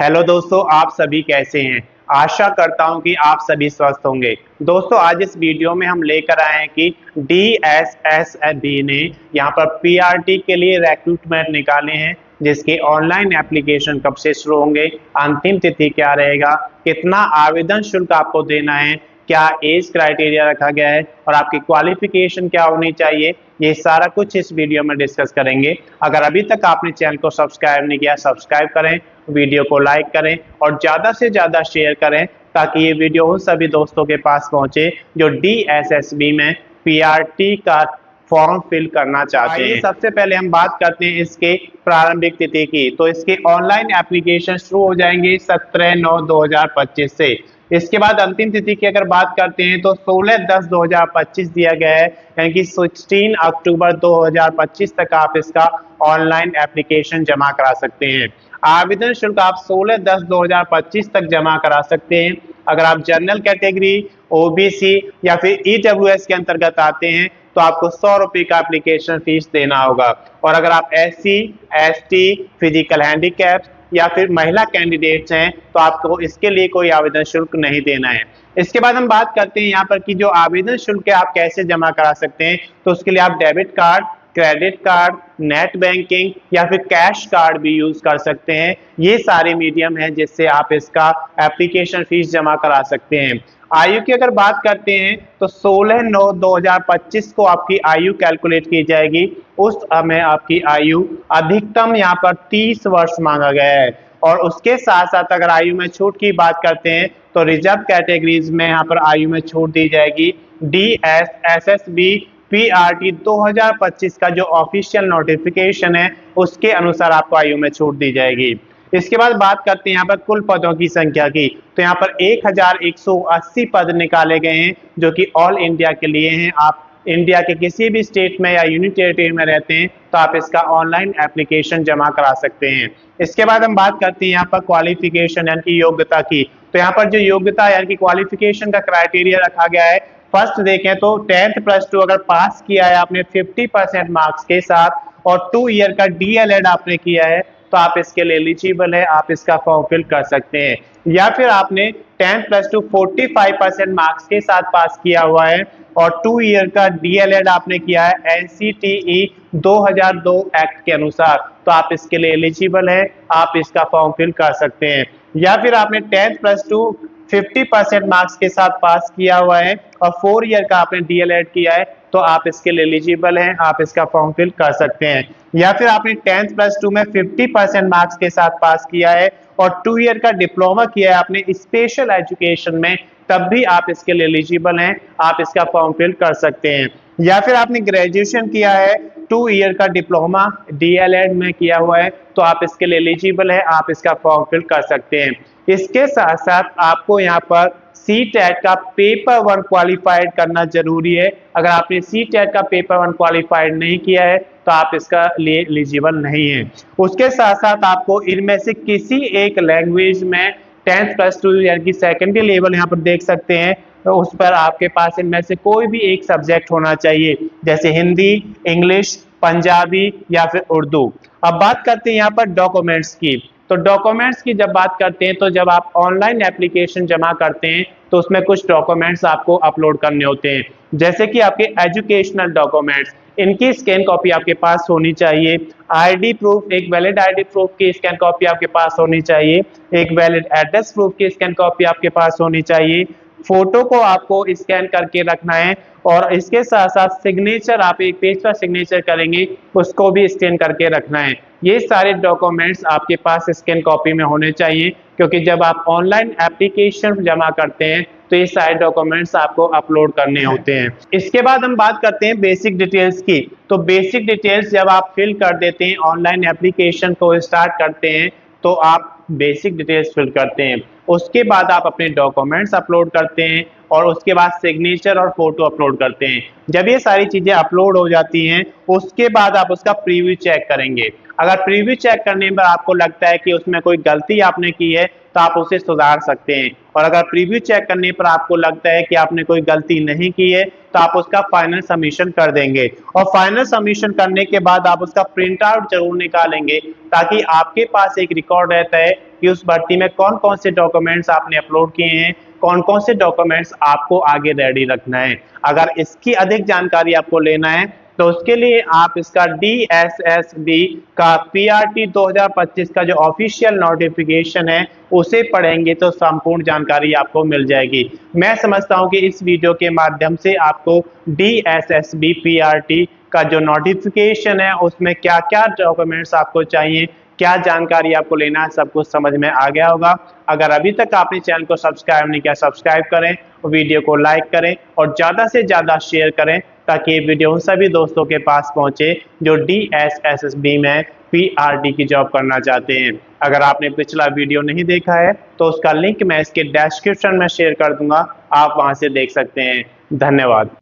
Hello दोस्तों, आप सभी कैसे हैं। आशा करता हूं कि आप सभी स्वस्थ होंगे। दोस्तों, आज इस वीडियो में हम लेकर आए हैं कि DSSB ने यहां पर PRT के लिए रिक्रूटमेंट निकाले हैं, जिसके ऑनलाइन एप्लीकेशन कब से शुरू होंगे, अंतिम तिथि क्या रहेगा, कितना आवेदन शुल्क आपको देना है, क्या एज क्राइटेरिया रखा गया है और आपकी क्वालिफिकेशन क्या होनी चाहिए, ये सारा कुछ इस वीडियो में डिस्कस करेंगे। अगर अभी तक आपने चैनल को सब्सक्राइब नहीं किया, सब्सक्राइब करें, वीडियो को लाइक करें और ज़्यादा से ज़्यादा शेयर करें ताकि ये वीडियो उन सभी दोस्तों के पास पहुंचे जो DSSB में PRT का फॉर्म फिल करना चाहते हैं। सबसे पहले हम बात करते हैं इसके प्रारंभिक तिथि की। तो इसके ऑनलाइन एप्लीकेशन शुरू हो जाएंगे 17/9/2025 से। इसके बाद अंतिम तिथि की अगर बात करते हैं तो 16/10/2025 दिया गया है, यानी कि 16 अक्टूबर 2025 तक आप इसका ऑनलाइन एप्लीकेशन जमा करा सकते हैं। आवेदन शुल्क आप 16/10/2025 तक जमा करा सकते हैं। अगर आप जनरल कैटेगरी, OBC या फिर EWS के अंतर्गत आते हैं तो आपको 100 रुपये का एप्लीकेशन फीस देना होगा। और अगर आप SC, ST, फिजिकल हैंडीकैप या फिर महिला कैंडिडेट्स हैं तो आपको इसके लिए कोई आवेदन शुल्क नहीं देना है। इसके बाद हम बात करते हैं यहाँ पर कि जो आवेदन शुल्क है आप कैसे जमा करा सकते हैं। तो उसके लिए आप debit card, credit card, net banking या फिर कैश कार्ड भी यूज कर सकते हैं। ये सारे मीडियम हैं जिससे आप इसका एप्लीकेशन फीस जमा करा सकते हैं। आयु की अगर बात करते हैं तो 16/9/2025 को आपकी आयु कैलकुलेट की जाएगी। उस समय आपकी आयु अधिकतम यहाँ पर 30 वर्ष मांगा गया है। और उसके साथ साथ अगर आयु में छूट की बात करते हैं तो रिजर्व कैटेगरीज में यहाँ पर आयु में छूट दी जाएगी। DSSB PRT 2025 का जो ऑफिशियल नोटिफिकेशन है उसके अनुसार आपको आयु में छूट दी जाएगी। इसके बाद बात करते हैं यहाँ पर कुल पदों की संख्या की। तो यहाँ पर 1180 पद निकाले गए हैं जो कि ऑल इंडिया के लिए हैं। आप इंडिया के किसी भी स्टेट में या यूनियन टेरिटरी में रहते हैं तो आप इसका ऑनलाइन एप्लीकेशन जमा करा सकते हैं। इसके बाद हम बात करते हैं यहाँ पर क्वालिफिकेशन यानी कि योग्यता की। तो यहाँ पर जो योग्यता यानी कि क्वालिफिकेशन का क्राइटेरिया रखा गया है, फर्स्ट देखें तो 10th प्लस 2 अगर पास किया है आपने 50% मार्क्स के साथ और 2 ईयर का DLED आपने किया है तो आप इसके लिए एलिजिबल है, आप इसका फॉर्म फिल कर सकते हैं। या फिर आपने 10th प्लस 2 45% मार्क्स के साथ पास किया हुआ है और 2 ईयर का DLED आपने किया है NCTE 2002 एक्ट के अनुसार तो आप इसके लिए एलिजिबल है, आप इसका फॉर्म फिल कर सकते हैं। या फिर आपने 10th प्लस 2 50% मार्क्स के साथ पास किया हुआ है और 4 ईयर का आपने DLED किया है तो आप इसके लिए एलिजिबल हैं, आप इसका फॉर्म फिल कर सकते हैं। या फिर आपने 10th प्लस 2 में 50% मार्क्स के साथ पास किया है और 2 ईयर का डिप्लोमा किया है आपने स्पेशल एजुकेशन में, तब भी आप इसके लिए एलिजिबल हैं, आप इसका फॉर्म फिल कर सकते हैं। या फिर आपने ग्रेजुएशन किया है, 2 ईयर का डिप्लोमा DLED में किया हुआ है तो आप इसके लिए एलिजिबल है, आप इसका फॉर्म फिल कर सकते हैं। इसके साथ साथ आपको यहाँ पर CTET का पेपर 1 क्वालिफाइड करना जरूरी है। अगर आपने CTET का पेपर 1 क्वालिफाइड नहीं किया है तो आप इसका लिए एलिजिबल नहीं है। उसके साथ साथ आपको इनमें से किसी एक लैंग्वेज में 10th प्लस 2 यानी कि सेकेंडरी लेवल यहाँ पर देख सकते हैं तो उस पर आपके पास इनमें से कोई भी एक सब्जेक्ट होना चाहिए, जैसे हिंदी, इंग्लिश, पंजाबी या फिर उर्दू। अब बात करते हैं यहाँ पर डॉक्यूमेंट्स की। तो डॉक्यूमेंट्स की जब बात करते हैं तो जब आप ऑनलाइन एप्लीकेशन जमा करते हैं तो उसमें कुछ डॉक्यूमेंट्स आपको अपलोड करने होते हैं, जैसे कि आपके एजुकेशनल डॉक्यूमेंट्स, इनकी स्कैन कॉपी आपके पास होनी चाहिए। ID प्रूफ, एक वैलिड ID प्रूफ की स्कैन कॉपी आपके पास होनी चाहिए। एक वैलिड एड्रेस प्रूफ की स्कैन कॉपी आपके पास होनी चाहिए। फोटो को आपको स्कैन करके रखना है और इसके साथ साथ सिग्नेचर, आप एक पेज पर सिग्नेचर करेंगे उसको भी स्कैन करके रखना है। ये सारे डॉक्यूमेंट्स आपके पास स्कैन कॉपी में होने चाहिए, क्योंकि जब आप ऑनलाइन एप्लीकेशन जमा करते हैं तो ये सारे डॉक्यूमेंट्स आपको अपलोड करने होते हैं। इसके बाद हम बात करते हैं बेसिक डिटेल्स की। तो बेसिक डिटेल्स जब आप फिल कर देते हैं, ऑनलाइन एप्लीकेशन को स्टार्ट करते हैं तो आप बेसिक डिटेल्स फिल करते हैं। उसके बाद आप अपने डॉक्यूमेंट्स अपलोड करते हैं और उसके बाद सिग्नेचर और फोटो अपलोड करते हैं। जब ये सारी चीजें अपलोड हो जाती हैं उसके बाद आप उसका प्रीव्यू चेक करेंगे। अगर प्रीव्यू चेक करने पर आपको लगता है कि उसमें कोई गलती आपने की है तो आप उसे सुधार सकते हैं, और अगर प्रीव्यू चेक करने पर आपको लगता है कि आपने कोई गलती नहीं की है तो आप उसका फाइनल सबमिशन कर देंगे। और फाइनल सबमिशन करने के बाद आप उसका प्रिंट आउट जरूर निकालेंगे ताकि आपके पास एक रिकॉर्ड रहता है कि उस भर्ती में कौन कौन से डॉक्यूमेंट्स आपने अपलोड किए हैं, कौन कौन से डॉक्यूमेंट्स आपको आगे रेडी रखना है। अगर इसकी अधिक जानकारी आपको लेना है तो उसके लिए आप इसका DSSB का PRT 2025 का जो ऑफिशियल नोटिफिकेशन है उसे पढ़ेंगे तो संपूर्ण जानकारी आपको मिल जाएगी। मैं समझता हूं कि इस वीडियो के माध्यम से आपको DSSB PRT का जो नोटिफिकेशन है उसमें क्या क्या डॉक्यूमेंट्स आपको चाहिए, क्या जानकारी आपको लेना है, सब कुछ समझ में आ गया होगा। अगर अभी तक आपने चैनल को सब्सक्राइब नहीं किया, सब्सक्राइब करें, वीडियो को लाइक करें और ज़्यादा से ज़्यादा शेयर करें ताकि ये वीडियो उन सभी दोस्तों के पास पहुंचे जो DSSB में PRT की जॉब करना चाहते हैं। अगर आपने पिछला वीडियो नहीं देखा है तो उसका लिंक मैं इसके डिस्क्रिप्शन में शेयर कर दूंगा, आप वहां से देख सकते हैं। धन्यवाद।